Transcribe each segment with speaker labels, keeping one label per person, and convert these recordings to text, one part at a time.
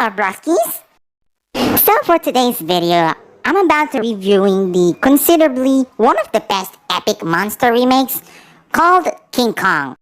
Speaker 1: up, broskies? So for today's video, I'm about to reviewing the considerably one of the best epic monster remakes called King Kong.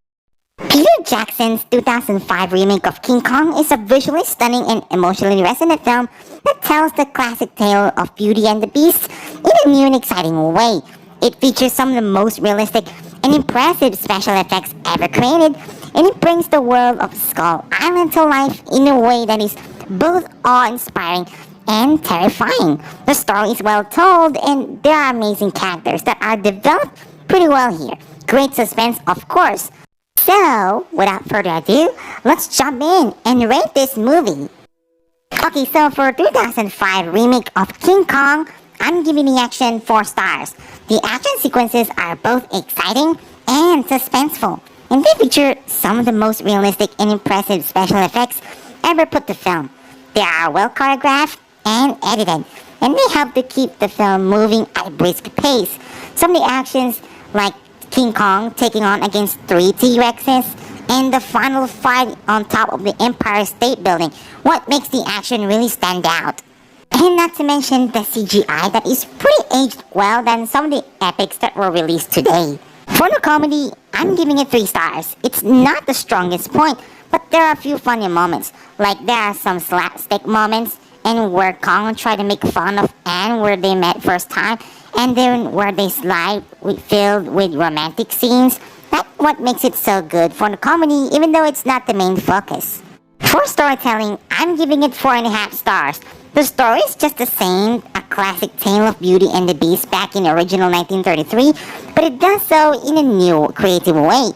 Speaker 1: Peter Jackson's 2005 remake of King Kong is a visually stunning and emotionally resonant film that tells the classic tale of Beauty and the Beast in a new and exciting way. It features some of the most realistic and impressive special effects ever created, and it brings the world of Skull Island to life in a way that is both awe-inspiring and terrifying. The story is well told, and there are amazing characters that are developed pretty well here. Great suspense, of course. So, without further ado, let's jump in and rate this movie. Okay, so for 2005 remake of King Kong, I'm giving the action 4 stars. The action sequences are both exciting and suspenseful, and they feature some of the most realistic and impressive special effects ever put to film. They are well choreographed and edited, and they help to keep the film moving at a brisk pace. Some of the actions, like King Kong taking on against 3 T-Rexes, and the final fight on top of the Empire State Building, what makes the action really stand out. And not to mention the CGI that is pretty aged well than some of the epics that were released today. For the comedy, I'm giving it 3 stars. It's not the strongest point, but there are a few funny moments. Like there are some slapstick moments, and where Kong tried to make fun of Anne where they met first time, and then where they slide filled with romantic scenes. That's what makes it so good for the comedy, even though it's not the main focus. For storytelling, I'm giving it 4.5 stars. The story is just the same, a classic tale of Beauty and the Beast back in the original 1933, but it does so in a new, creative way.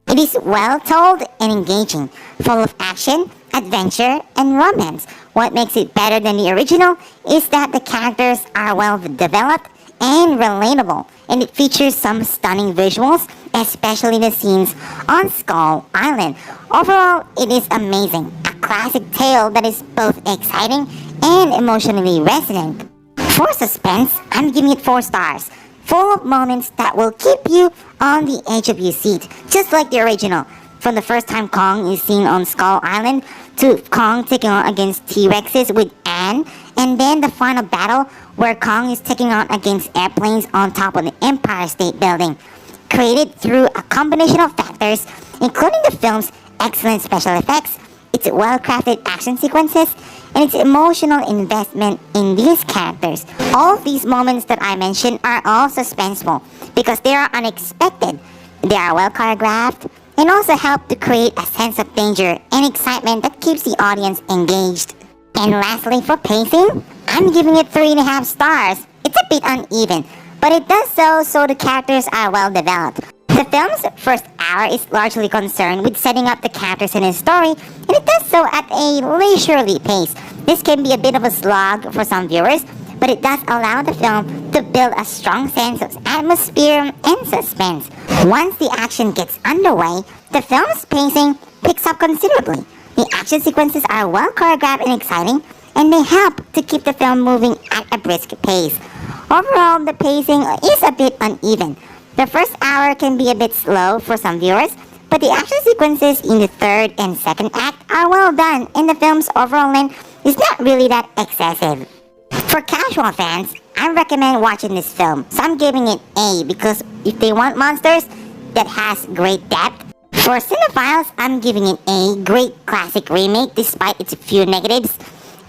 Speaker 1: It is well told and engaging, full of action, adventure, and romance. What makes it better than the original is that the characters are well developed and relatable, and it features some stunning visuals, especially the scenes on Skull Island. Overall, it is amazing, a classic tale that is both exciting and emotionally resonant. For suspense, I'm giving it 4 stars, full of moments that will keep you on the edge of your seat, just like the original. From the first time Kong is seen on Skull Island, to Kong taking on against T-Rexes with Anne, and then the final battle where Kong is taking on against airplanes on top of the Empire State Building. Created through a combination of factors, including the film's excellent special effects, its well-crafted action sequences, and its emotional investment in these characters. All of these moments that I mentioned are all suspenseful because they are unexpected. They are well choreographed and also help to create a sense of danger and excitement that keeps the audience engaged. And lastly, for pacing, I'm giving it 3.5 stars. It's a bit uneven, but it does so the characters are well developed. The film's first hour is largely concerned with setting up the characters in his story, and it does so at a leisurely pace. This can be a bit of a slog for some viewers, but it does allow the film to build a strong sense of atmosphere and suspense. Once the action gets underway, the film's pacing picks up considerably. The action sequences are well choreographed and exciting, and they help to keep the film moving at a brisk pace. Overall, the pacing is a bit uneven. The first hour can be a bit slow for some viewers, but the action sequences in the third and second act are well done, and the film's overall length is not really that excessive. For casual fans, I recommend watching this film, so I'm giving it A because if they want monsters that has great depth. For cinephiles, I'm giving it A, great classic remake despite its few negatives.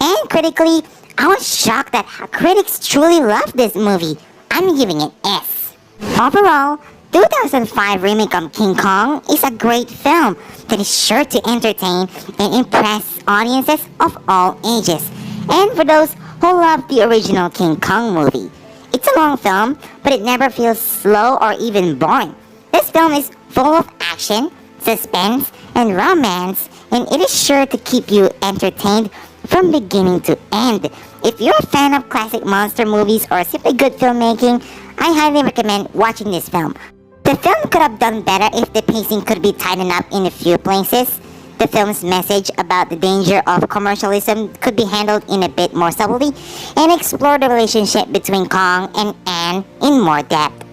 Speaker 1: And critically, I was shocked that critics truly loved this movie. I'm giving it S. Overall, 2005 remake of King Kong is a great film that is sure to entertain and impress audiences of all ages. And for those who love the original King Kong movie, it's a long film, but it never feels slow or even boring. This film is full of action, suspense, and romance, and it is sure to keep you entertained from beginning to end. If you're a fan of classic monster movies or simply good filmmaking, I highly recommend watching this film. The film could have done better if the pacing could be tightened up in a few places. The film's message about the danger of commercialism could be handled in a bit more subtlety and explore the relationship between Kong and Anne in more depth.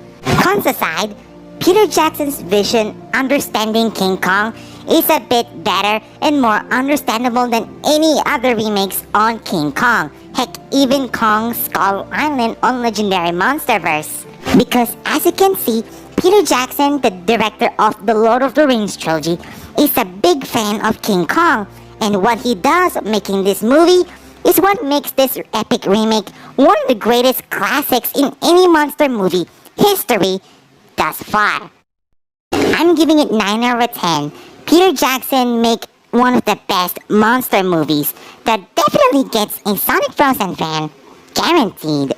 Speaker 1: Cons aside, Peter Jackson's vision understanding King Kong is a bit better and more understandable than any other remakes on King Kong. Heck, even Kong Skull Island on Legendary Monsterverse. Because as you can see, Peter Jackson, the director of the Lord of the Rings trilogy, is a big fan of King Kong, and what he does making this movie is what makes this epic remake one of the greatest classics in any monster movie history thus far. I'm giving it 9 out of 10. Peter Jackson make one of the best monster movies that definitely gets a Sonic Frozen fan guaranteed.